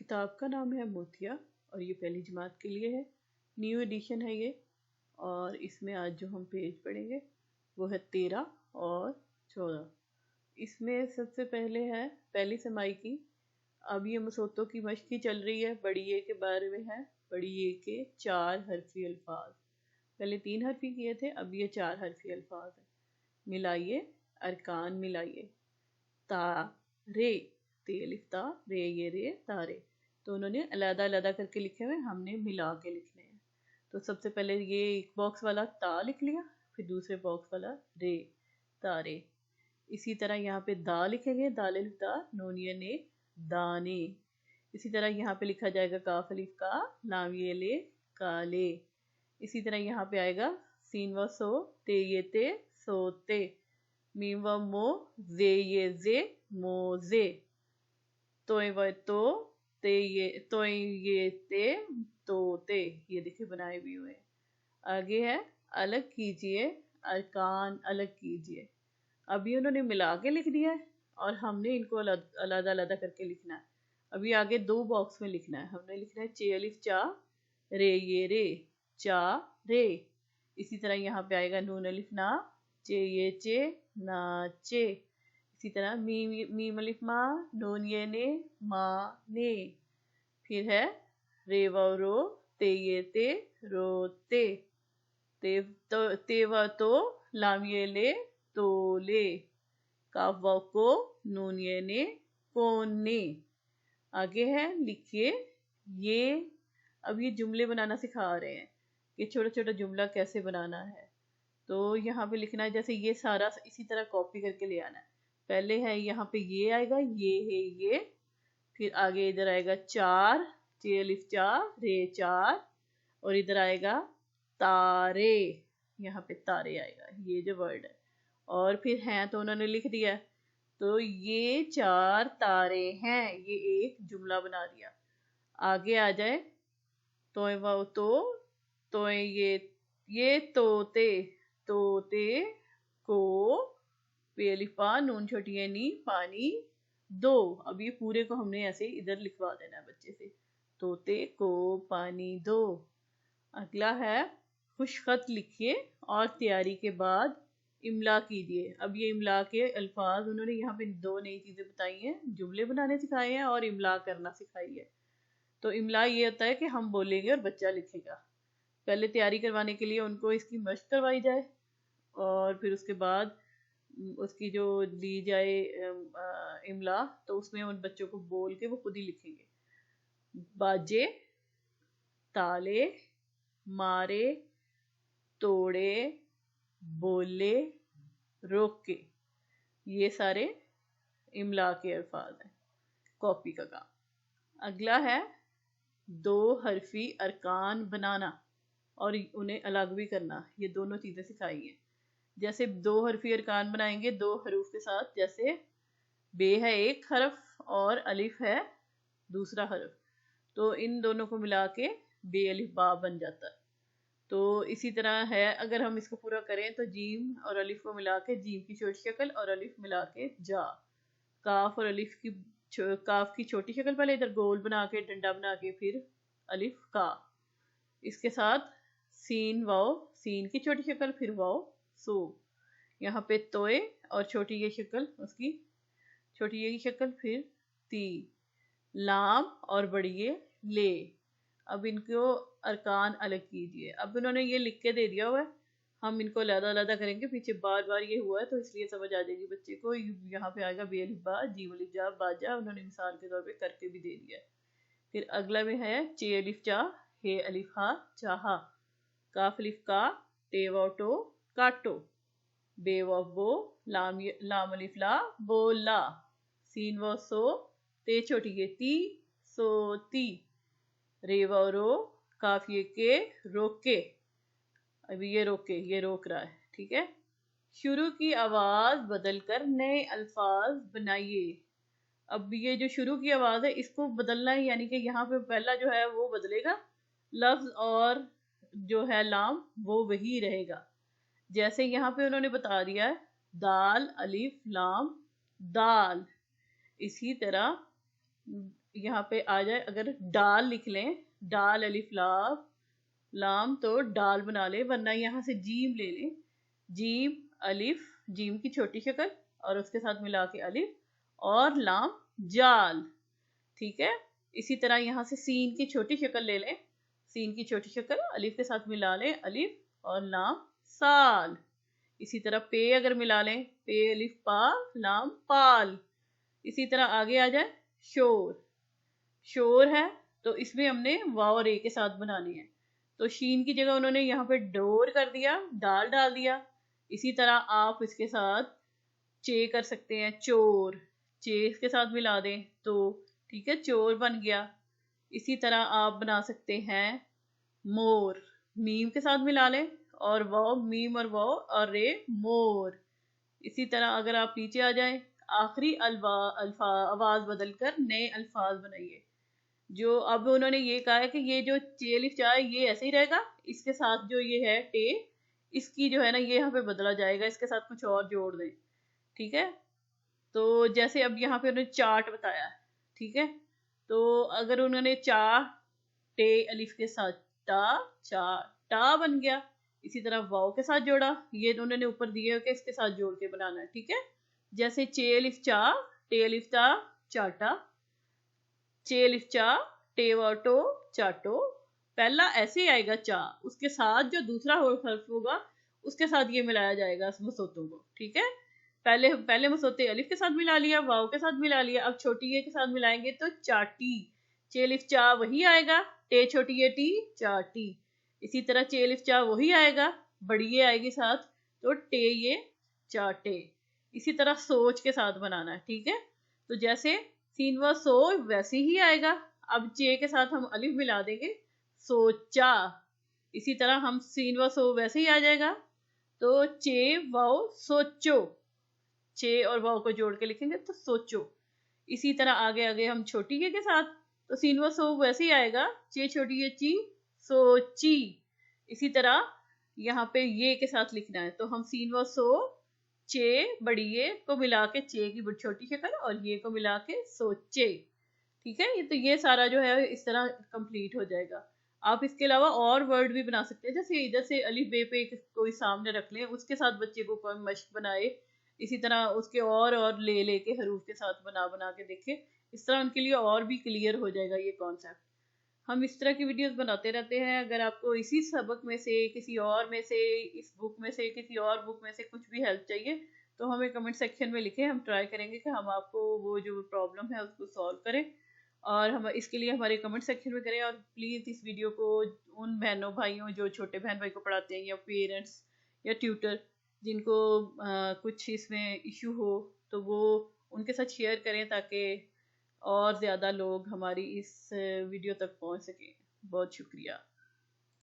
किताब का नाम है मोतिया और ये पहली जमात के लिए है, न्यू एडिशन है ये। और इसमें आज जो हम पेज पढ़ेंगे वो है 13 और 14। इसमें सबसे पहले है पहली समाई की। अब ये मसोतों की मश्क ही चल रही है। बड़ी ए के बारे में है। बड़ी ए के 4 हरफी अल्फाज, पहले 3 हरफी किए थे, अब ये 4 हरफी अल्फाज है। मिलाइए, अरकान मिलाइए। ता रे, ते अलिफ ता, रे ये रे, तारे। तो उन्होंने अलग अलग करके लिखे हुए, हमने मिला के लिखने हैं। तो सबसे पहले ये एक बॉक्स वाला ता लिख लिया, फिर दूसरे बॉक्स वाला रे, तारे। इसी तरह यहाँ पे दा लिखेंगे, दाल अलिफ दा, नून ये ने, दाने। इसी तरह यहाँ पे लिखा जाएगा काफ अलिफ का, लाम ये ले, काले। इसी तरह यहाँ पे आएगा सीन व सो, ते ये ते, सोते। मीम व मो, जे ये जे, मोजे। तोय व तो, ते ये ते, तोते। ये देखिए बनाए भी हुए हैं। आगे है अलग कीजिए, अरकान अलग कीजिए। अभी उन्होंने मिला के लिख दिया है और हमने इनको अलग अलग करके लिखना है। अभी आगे 2 बॉक्स में लिखना है। हमने लिखना है चे अलिफ चा, रे ये रे, चा रे। इसी तरह यहाँ पे आएगा नून अलिफ ना, चे ये चे, नाचे। इसी तरह मीम अलिफ मा, नून ये ने, मा ने। फिर है रे व रो, ते ये ते, रोते। ते व तो, लाम ये ले, तोले। काफ वाव को, नून ये ने, कोने। आगे है लिखिए ये। अब ये जुमले बनाना सिखा रहे हैं कि छोटा छोटा जुमला कैसे बनाना है। तो यहाँ पे लिखना है, जैसे ये सारा इसी तरह कॉपी करके ले आना है। पहले है यहाँ पे ये आएगा, ये है ये। फिर आगे इधर आएगा 4, चे अलिफ चा, रे 4। और इधर आएगा तारे, यहाँ पे तारे आएगा, ये जो वर्ड है। और फिर हैं तो उन्होंने लिख दिया, तो ये 4 तारे हैं, ये एक जुमला बना दिया। आगे आ जाए तोय वाव तो ये तोते, तोते को, पे अलिफ पा, नून छोटी है नी, पानी दो। अब ये पूरे को हमने ऐसे इधर लिखवा देना है बच्चे से, तोते को पानी दो। अगला है खुशखत लिखिए और तैयारी के बाद इमला कीजिए। अब ये इमला के अल्फाज उन्होंने यहाँ पे 2 नई चीज़ें बताई हैं, जुमले बनाने सिखाए हैं और इमला करना सिखाई है। तो इमला ये होता है कि हम बोलेंगे और बच्चा लिखेगा। पहले तैयारी करवाने के लिए उनको इसकी मशक करवाई जाए और फिर उसके बाद उसकी जो दी जाए इमला, तो उसमें उन बच्चों को बोल के वो खुद ही लिखेंगे। बाजे, ताले, मारे, तोड़े, बोले, रोके। ये सारे इमला के अल्फाज हैं, कॉपी का काम। अगला है 2 हरफी अरकान बनाना और उन्हें अलग भी करना। ये दोनों चीज़ें सिखाई हैं। जैसे 2 हरफी अरकान बनाएंगे 2 हरूफ के साथ, जैसे बे है एक हरफ और अलिफ है दूसरा हरफ, तो इन दोनों को मिला के बे अलिफ बा बन जाता है। तो इसी तरह है, अगर हम इसको पूरा करें तो जीम और अलिफ को मिला के जीम की छोटी शक्ल और अलिफ मिला के जा। काफ और अलिफ की काफ की छोटी शक्ल, पहले इधर गोल बना के डंडा बना के फिर अलिफ का। इसके साथ सीन वाव, सीन की छोटी शक्ल फिर वाव सो। यहाँ पे तोए और छोटी ये शक्ल, उसकी छोटी ये की शक्ल फिर ती। लाम और बड़ी ये ले। अब इनको अरकान अलग कीजिए। अब उन्होंने ये लिख के दे दिया हुआ है, हम इनको अलग अलग करेंगे। पीछे बार बार ये हुआ है तो इसलिए समझ आ जाएगी बच्चे को। यहाँ पे आएगा बे अलिफ बा, जीम अलिफ जा, बाजा। उन्होंने मिसाल के तौर पे करके भी दे दिया है। फिर अगला में है चे अलिफ चा, हे अलिफ हा, चाहा। काफ अलिफ का, टे वाव टो, काटो। बे वाव बो, लाम अलिफ ला, बोला। सीन वाव सो, ते छोटी ये ती, सोती। रे वाव रो, काफ ये के, रोके। अभी ये रोके, ये रोक रहा है, ठीक है। शुरू की आवाज बदलकर नए अल्फाज बनाइए। अब ये जो शुरू की आवाज है इसको बदलना है, यानी कि यहाँ पे पहला जो है वो बदलेगा लफ्ज और जो है लाम वो वही रहेगा। जैसे यहाँ पे उन्होंने बता दिया है दाल अलिफ लाम दाल। इसी तरह यहाँ पे आ जाए, अगर डाल लिख लें, डाल अलिफ लाम लाम, तो डाल बना ले, वरना यहाँ से जीम ले लें, जीम अलिफ, जीम की छोटी शक्ल और उसके साथ मिला के अलिफ, और लाम जाल। ठीक है, इसी तरह यहाँ से सीन की छोटी शक्ल ले लें, सीन की छोटी शक्ल अलिफ के साथ मिला लें, अलिफ और लाम साल। इसी तरह पे अगर मिला लें, पे अलिफ पा लाम पाल। इसी तरह आगे आ जाए, शोर, शोर है तो इसमें हमने वाव और ए के साथ बनानी है, तो शीन की जगह उन्होंने यहाँ पे डोर कर दिया, डाल डाल दिया। इसी तरह आप इसके साथ चे कर सकते हैं, चोर, चे के साथ मिला दें तो ठीक है, चोर बन गया। इसी तरह आप बना सकते हैं मोर, मीम के साथ मिला लें और वाव, मीम और वाव और रे, मोर। इसी तरह अगर आप नीचे आ जाएं, आखिरी आवाज बदलकर नए अल्फाज बनाइए। जो अब उन्होंने ये कहा है कि ये जो चे अलिफ चा है ये ऐसे ही रहेगा, इसके साथ जो ये है टे, इसकी जो है ना ये यहाँ पे बदला जाएगा, इसके साथ कुछ और जोड़ दें। ठीक है, तो जैसे अब यहाँ पे उन्होंने चार्ट बताया है, ठीक है, तो अगर उन्होंने चा टे अलिफ के साथ टा, चा टा बन गया। इसी तरह वाव के साथ जोड़ा, ये उन्होंने ऊपर दिए हो कि इसके साथ जोड़ के बनाना है। ठीक है, जैसे चे अलिफ चा टे अलिफ ता चाटा, चे अलिफ चा टे वाटो चाटो, पहला ऐसे ही आएगा चा, उसके साथ जो दूसरा हर्फ होगा उसके साथ ये मिलाया जाएगा मसोतों को। ठीक है, पहले पहले मसोते अलिफ के साथ मिला लिया, वाव के साथ मिला लिया, अब छोटी ए के साथ मिलाएंगे तो चाटी, चे अलिफ चा वही आएगा, टे छोटी ए टी चाटी। इसी तरह चे अलिफ चा वही आएगा, बड़ी ए आएगी साथ तो टे ये चाटे। इसी तरह सोच के साथ बनाना है। ठीक है, तो जैसे सीन व सो वैसे ही आएगा, अब चे के साथ हम अलिफ मिला देंगे, सोचा। इसी तरह हम सीन व सो वैसे ही आ जाएगा, तो चे वाओ सोचो, चे और वाओ को जोड़ के लिखेंगे तो सोचो। इसी तरह आगे आगे हम छोटी ए के साथ, तो सीन व सो वैसे ही आएगा, चे छोटी ए ची सोची। इसी तरह यहाँ पे ये के साथ लिखना है, तो हम सीन व सो चे बड़ी ए को मिला के चे की छोटी शक्ल और ये को मिला के सोचे। ठीक है, ये तो ये सारा जो है इस तरह कंप्लीट हो जाएगा। आप इसके अलावा और वर्ड भी बना सकते हैं, जैसे इधर से अलिफ बे पे कोई सामने रख लें, उसके साथ बच्चे को कोई मश्क बनाए, इसी तरह उसके और ले लेके हरूफ के साथ बना बना के देखे, इस तरह उनके लिए और भी क्लियर हो जाएगा ये कॉन्सेप्ट। हम इस तरह की वीडियोस बनाते रहते हैं। अगर आपको इसी सबक में से, किसी और में से, इस बुक में से, किसी और बुक में से कुछ भी हेल्प चाहिए तो हमें कमेंट सेक्शन में लिखें, हम ट्राई करेंगे कि हम आपको वो जो प्रॉब्लम है उसको सॉल्व करें। और हम इसके लिए हमारे कमेंट सेक्शन में करें, और प्लीज़ इस वीडियो को उन बहनों भाइयों जो छोटे बहन भाई को पढ़ाते हैं, या पेरेंट्स या ट्यूटर जिनको कुछ इसमें इशू हो, तो वो उनके साथ शेयर करें ताकि और ज़्यादा लोग हमारी इस वीडियो तक पहुंच सकें। बहुत शुक्रिया।